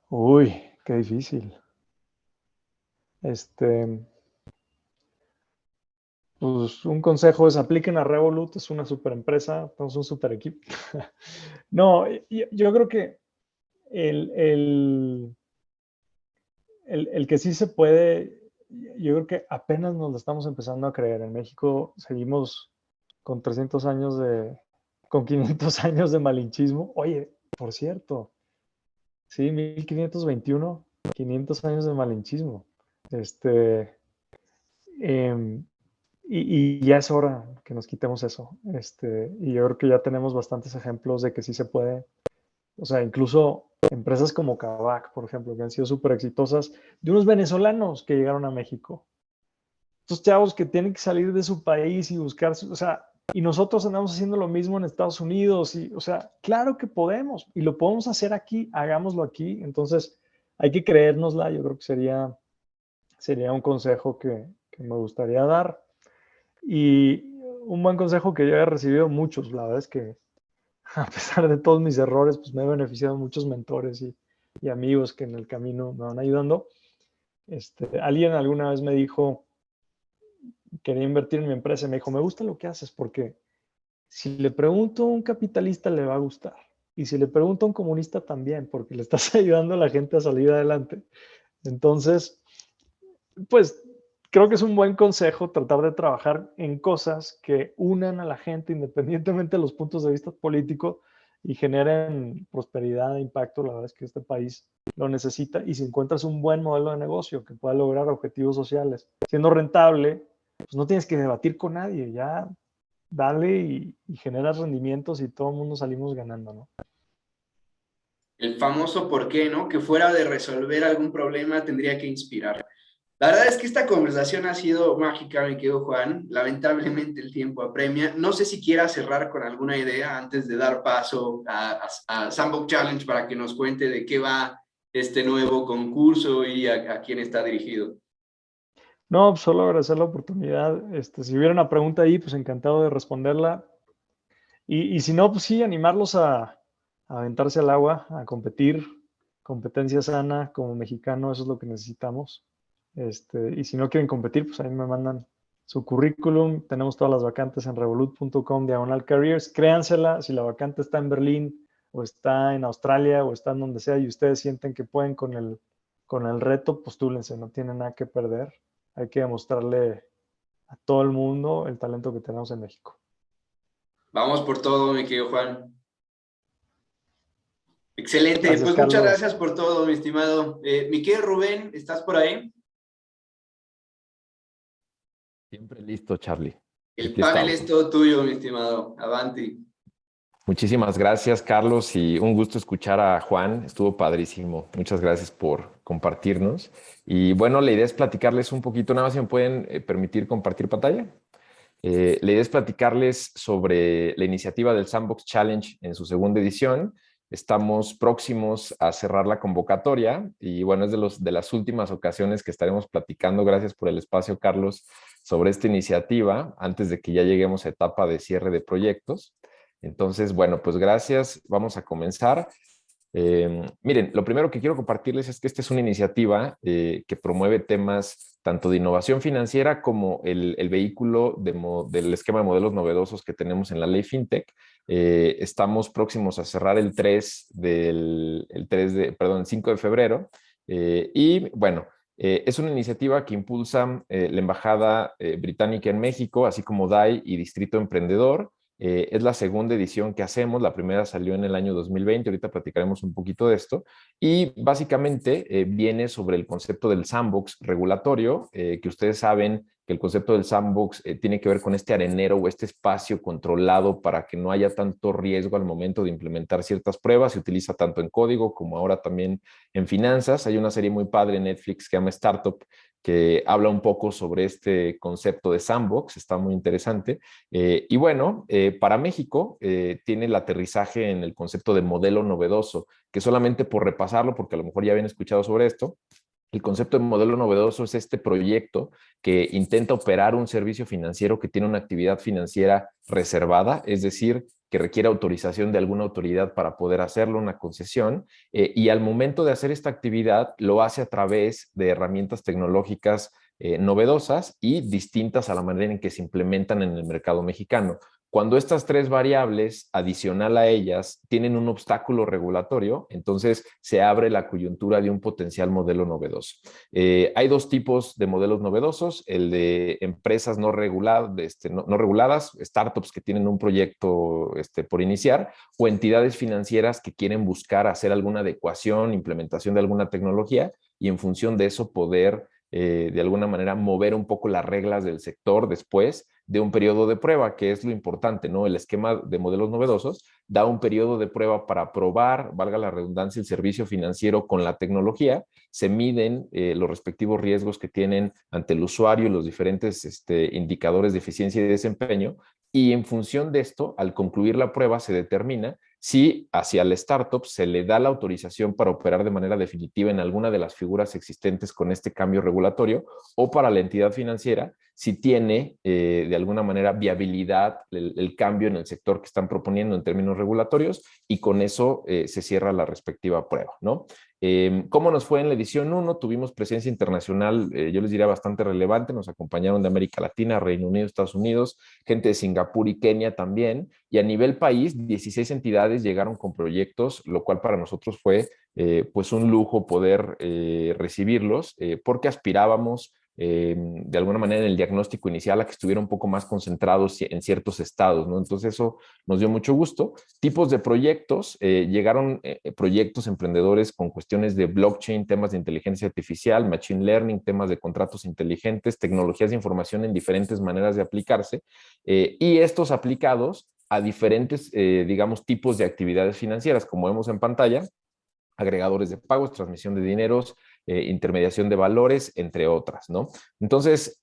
Uy, qué difícil. Este, pues un consejo es apliquen a Revolut, es una super empresa, somos un super equipo. No, yo creo que el, el, el que sí se puede, yo creo que apenas nos lo estamos empezando a creer. En México seguimos con 300 años con 500 años de malinchismo. Oye, por cierto, sí, 1521, 500 años de malinchismo. Este, em, y ya es hora que nos quitemos eso. Y yo creo que ya tenemos bastantes ejemplos de que sí se puede. O sea, incluso empresas como Kavak, por ejemplo, que han sido súper exitosas, de unos venezolanos que llegaron a México. Estos chavos que tienen que salir de su país y buscar, o sea, y nosotros andamos haciendo lo mismo en Estados Unidos, y, o sea, claro que podemos, y lo podemos hacer aquí, hagámoslo aquí. Entonces, hay que creérnosla, yo creo que sería un consejo que me gustaría dar. Y un buen consejo que yo he recibido muchos, la verdad es que a pesar de todos mis errores, pues me he beneficiado de muchos mentores y amigos que en el camino me van ayudando. Alguien alguna vez me dijo, quería invertir en mi empresa, y me dijo, me gusta lo que haces porque si le pregunto a un capitalista le va a gustar. Y si le pregunto a un comunista también, porque le estás ayudando a la gente a salir adelante. Entonces, pues creo que es un buen consejo tratar de trabajar en cosas que unan a la gente independientemente de los puntos de vista políticos y generen prosperidad e impacto. La verdad es que este país lo necesita, y si encuentras un buen modelo de negocio que pueda lograr objetivos sociales siendo rentable, pues no tienes que debatir con nadie, ya dale y generas rendimientos y todo el mundo salimos ganando, ¿no? El famoso por qué, ¿no? Que fuera de resolver algún problema tendría que inspirar. La verdad es que esta conversación ha sido mágica, mi querido Juan. Lamentablemente el tiempo apremia. No sé si quieras cerrar con alguna idea antes de dar paso a Sandbox Challenge para que nos cuente de qué va este nuevo concurso y a quién está dirigido. No, pues solo agradecer la oportunidad. Si hubiera una pregunta ahí, pues encantado de responderla. Y si no, pues sí, animarlos a aventarse al agua, a competir, competencia sana como mexicano, eso es lo que necesitamos. Y si no quieren competir, pues ahí me mandan su currículum. Tenemos todas las vacantes en revolut.com/careers. Créansela, si la vacante está en Berlín o está en Australia o está en donde sea y ustedes sienten que pueden con el reto, postúlense, no tienen nada que perder. Hay que demostrarle a todo el mundo el talento que tenemos en México. Vamos por todo, mi querido Juan. Excelente, Gracias, pues muchas Carlos. gracias por todo, mi estimado. Mi querido Rubén, ¿estás por ahí? Siempre listo, Charlie. El Aquí panel es estamos. todo tuyo, mi estimado. Avanti. Muchísimas gracias, Carlos, y un gusto escuchar a Juan. Estuvo padrísimo. Muchas gracias por compartirnos. Y bueno, la idea es platicarles un poquito, nada más si me pueden permitir compartir pantalla. La idea es platicarles sobre la iniciativa del Sandbox Challenge en su segunda edición. Estamos próximos a cerrar la convocatoria y bueno, es de las últimas ocasiones que estaremos platicando. Gracias por el espacio, Carlos, sobre esta iniciativa antes de que ya lleguemos a etapa de cierre de proyectos. Entonces, bueno, pues gracias. Vamos a comenzar. Miren, lo primero que quiero compartirles es que esta es una iniciativa que promueve temas tanto de innovación financiera como el vehículo del esquema de modelos novedosos que tenemos en la ley FinTech. Estamos próximos a cerrar el 5 de febrero. Y bueno, es una iniciativa que impulsa la Embajada Británica en México, así como DAI y Distrito Emprendedor. Es la segunda edición que hacemos, la primera salió en el año 2020, ahorita platicaremos un poquito de esto, y básicamente viene sobre el concepto del sandbox regulatorio, que ustedes saben que el concepto del sandbox tiene que ver con este arenero o este espacio controlado para que no haya tanto riesgo al momento de implementar ciertas pruebas. Se utiliza tanto en código como ahora también en finanzas. Hay una serie muy padre en Netflix que se llama Startup, que habla un poco sobre este concepto de sandbox, está muy interesante. Y bueno, para México tiene el aterrizaje en el concepto de modelo novedoso, que solamente por repasarlo, porque a lo mejor ya habían escuchado sobre esto, el concepto de modelo novedoso es este proyecto que intenta operar un servicio financiero que tiene una actividad financiera reservada, es decir, que requiere autorización de alguna autoridad para poder hacerlo, una concesión, y al momento de hacer esta actividad lo hace a través de herramientas tecnológicas novedosas y distintas a la manera en que se implementan en el mercado mexicano. Cuando estas tres variables, adicional a ellas, tienen un obstáculo regulatorio, entonces se abre la coyuntura de un potencial modelo novedoso. Hay dos tipos de modelos novedosos, el de empresas no reguladas, startups que tienen un proyecto por iniciar, o entidades financieras que quieren buscar hacer alguna adecuación, implementación de alguna tecnología, y en función de eso poder de alguna manera mover un poco las reglas del sector después de un periodo de prueba, que es lo importante, ¿no? El esquema de modelos novedosos da un periodo de prueba para probar, valga la redundancia, el servicio financiero con la tecnología, se miden los respectivos riesgos que tienen ante el usuario y los diferentes indicadores de eficiencia y desempeño, y en función de esto, al concluir la prueba, se determina si hacia el startup se le da la autorización para operar de manera definitiva en alguna de las figuras existentes con este cambio regulatorio, o para la entidad financiera si tiene de alguna manera viabilidad el cambio en el sector que están proponiendo en términos regulatorios, y con eso se cierra la respectiva prueba, ¿no? ¿Cómo nos fue en la edición 1? Tuvimos presencia internacional, yo les diría bastante relevante, nos acompañaron de América Latina, Reino Unido, Estados Unidos, gente de Singapur y Kenia también, y a nivel país, 16 entidades llegaron con proyectos, lo cual para nosotros fue pues un lujo poder recibirlos, porque aspirábamos de alguna manera en el diagnóstico inicial a que estuviera un poco más concentrados en ciertos estados, ¿no? Entonces eso nos dio mucho gusto. Tipos de proyectos, llegaron proyectos emprendedores con cuestiones de blockchain, temas de inteligencia artificial, machine learning, temas de contratos inteligentes, tecnologías de información en diferentes maneras de aplicarse, y estos aplicados a diferentes, digamos, tipos de actividades financieras, como vemos en pantalla, agregadores de pagos, transmisión de dineros, intermediación de valores, entre otras, ¿no? Entonces,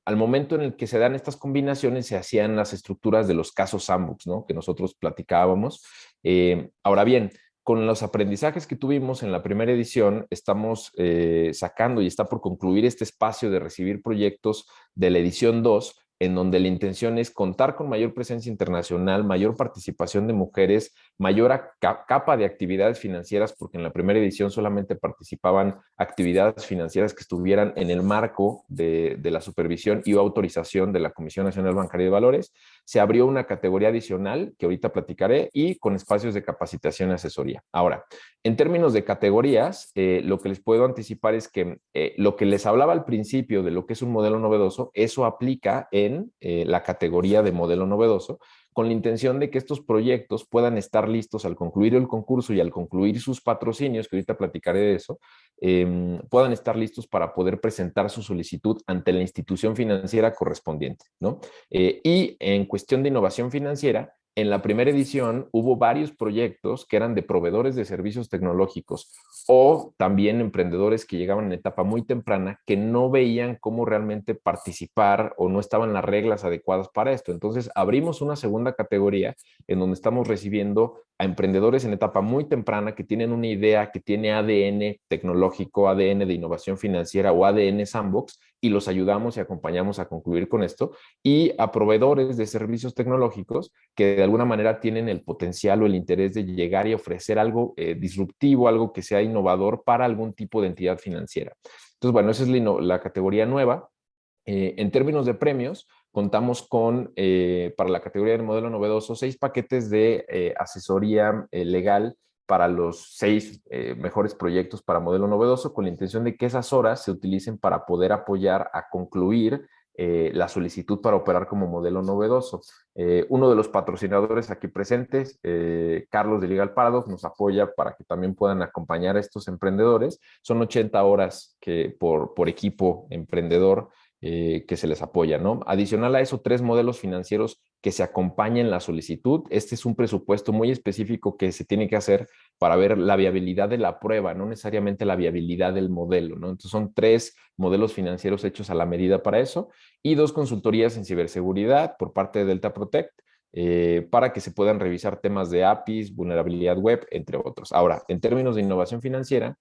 al momento en el que se dan estas combinaciones, se hacían las estructuras de los casos sandbox, ¿no? Que nosotros platicábamos. Ahora bien, con los aprendizajes que tuvimos en la primera edición, estamos sacando y está por concluir este espacio de recibir proyectos de la edición 2, en donde la intención es contar con mayor presencia internacional, mayor participación de mujeres, mayor capa de actividades financieras, porque en la primera edición solamente participaban actividades financieras que estuvieran en el marco de la supervisión y autorización de la Comisión Nacional Bancaria de Valores. Se abrió una categoría adicional, que ahorita platicaré, y con espacios de capacitación y asesoría. Ahora, en términos de categorías, lo que les puedo anticipar es que lo que les hablaba al principio de lo que es un modelo novedoso, eso aplica en la categoría de modelo novedoso, con la intención de que estos proyectos puedan estar listos al concluir el concurso y al concluir sus patrocinios, que ahorita platicaré de eso, puedan estar listos para poder presentar su solicitud ante la institución financiera correspondiente, ¿no? Y en cuestión de innovación financiera, en la primera edición hubo varios proyectos que eran de proveedores de servicios tecnológicos o también emprendedores que llegaban en etapa muy temprana que no veían cómo realmente participar o no estaban las reglas adecuadas para esto. Entonces abrimos una segunda categoría en donde estamos recibiendo a emprendedores en etapa muy temprana que tienen una idea, que tiene ADN tecnológico, ADN de innovación financiera o ADN Sandbox, y los ayudamos y acompañamos a concluir con esto, y a proveedores de servicios tecnológicos que de alguna manera tienen el potencial o el interés de llegar y ofrecer algo disruptivo, algo que sea innovador para algún tipo de entidad financiera. Entonces, bueno, esa es la categoría nueva. En términos de premios, contamos con, para la categoría del modelo novedoso, 6 paquetes de asesoría legal para los 6 mejores proyectos para modelo novedoso, con la intención de que esas horas se utilicen para poder apoyar a concluir la solicitud para operar como modelo novedoso. Uno de los patrocinadores aquí presentes, Carlos de Legal Paradox, nos apoya para que también puedan acompañar a estos emprendedores. Son 80 horas que por equipo emprendedor que se les apoya, ¿no? Adicional a eso, 3 modelos financieros que se acompañen la solicitud. Este es un presupuesto muy específico que se tiene que hacer para ver la viabilidad de la prueba, no necesariamente la viabilidad del modelo, ¿no? Entonces son 3 modelos financieros hechos a la medida para eso y 2 consultorías en ciberseguridad por parte de Delta Protect, para que se puedan revisar temas de APIs, vulnerabilidad web, entre otros. Ahora, en términos de innovación financiera,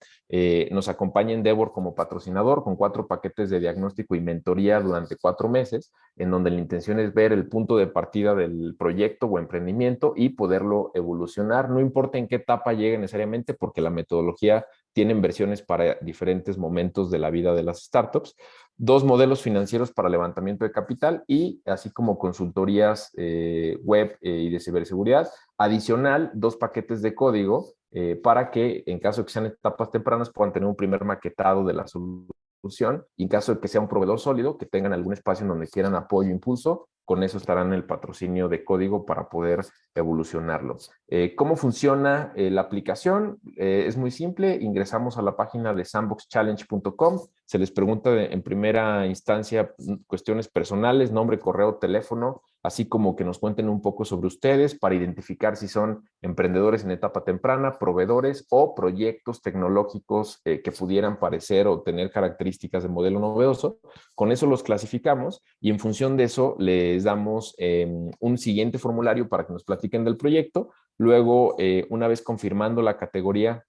nos acompaña Endeavor como patrocinador con 4 paquetes de diagnóstico y mentoría durante 4 meses, en donde la intención es ver el punto de partida del proyecto o emprendimiento y poderlo evolucionar, no importa en qué etapa llegue necesariamente, porque la metodología tiene versiones para diferentes momentos de la vida de las startups. 2 modelos financieros para levantamiento de capital y así como consultorías web y de ciberseguridad. Adicional, 2 paquetes de código para que en caso de que sean etapas tempranas puedan tener un primer maquetado de la solución y en caso de que sea un proveedor sólido, que tengan algún espacio en donde quieran apoyo e impulso, con eso estarán en el patrocinio de código para poder evolucionarlo. ¿Cómo funciona la aplicación? Es muy simple, ingresamos a la página de sandboxchallenge.com, se les pregunta en primera instancia cuestiones personales, nombre, correo, teléfono, así como que nos cuenten un poco sobre ustedes para identificar si son emprendedores en etapa temprana, proveedores o proyectos tecnológicos que pudieran parecer o tener características de modelo novedoso. Con eso los clasificamos y en función de eso les damos un siguiente formulario para que nos platiquen del proyecto. Luego, una vez confirmando la categoría,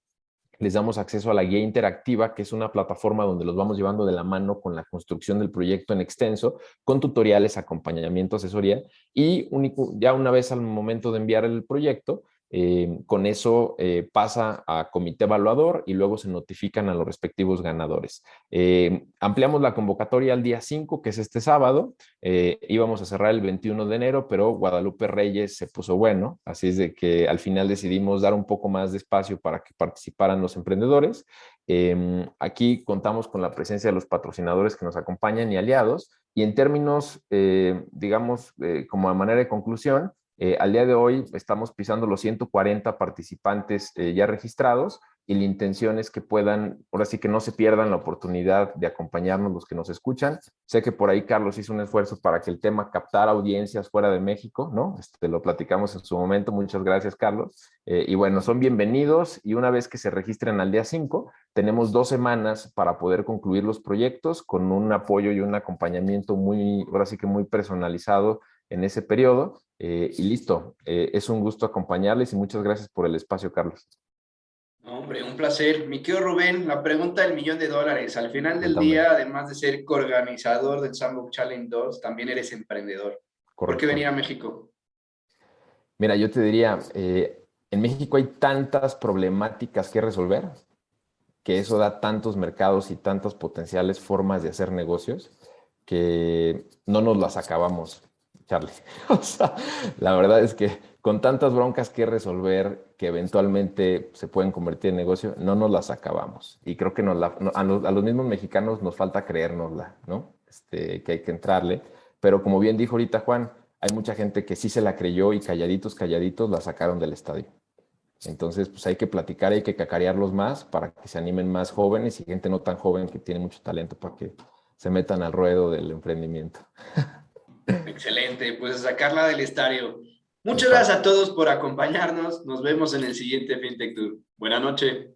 les damos acceso a la guía interactiva, que es una plataforma donde los vamos llevando de la mano con la construcción del proyecto en extenso, con tutoriales, acompañamiento, asesoría, y ya una vez al momento de enviar el proyecto, con eso pasa a comité evaluador y luego se notifican a los respectivos ganadores. Ampliamos la convocatoria al día 5, que es este sábado. Íbamos a cerrar el 21 de enero, pero Guadalupe Reyes se puso bueno, así es de que al final decidimos dar un poco más de espacio para que participaran los emprendedores. Aquí contamos con la presencia de los patrocinadores que nos acompañan y aliados, y en términos, digamos, como a manera de conclusión, al día de hoy estamos pisando los 140 participantes ya registrados y la intención es que puedan, ahora sí que no se pierdan la oportunidad de acompañarnos los que nos escuchan. Sé que por ahí Carlos hizo un esfuerzo para que el tema captara audiencias fuera de México, ¿no? Lo platicamos en su momento. Muchas gracias, Carlos. Y bueno, son bienvenidos y una vez que se registren al día 5, tenemos 2 semanas para poder concluir los proyectos con un apoyo y un acompañamiento muy, ahora sí que muy personalizado en ese periodo. Y listo, es un gusto acompañarles y muchas gracias por el espacio, Carlos. Hombre, un placer. Mi querido Rubén, la pregunta del $1.000.000. Al final del Cuéntame. día, además de ser coorganizador del Sandbox Challenge 2, también eres emprendedor. ¿Por qué Correcto. venir a México? Mira, yo te diría, en México hay tantas problemáticas que resolver, que eso da tantos mercados y tantas potenciales formas de hacer negocios, que no nos las acabamos, Charlie. O sea, la verdad es que con tantas broncas que resolver, que eventualmente se pueden convertir en negocio, no nos las acabamos. Y creo que a los mismos mexicanos nos falta creérnosla, ¿no? Que hay que entrarle. Pero como bien dijo ahorita Juan, hay mucha gente que sí se la creyó y calladitos, calladitos la sacaron del estadio. Entonces, pues hay que platicar, hay que cacarearlos más para que se animen más jóvenes y gente no tan joven que tiene mucho talento para que se metan al ruedo del emprendimiento. Excelente, pues a sacarla del estadio. Muchas gracias a todos por acompañarnos. Nos vemos en el siguiente FinTech Tour. Buenas noches.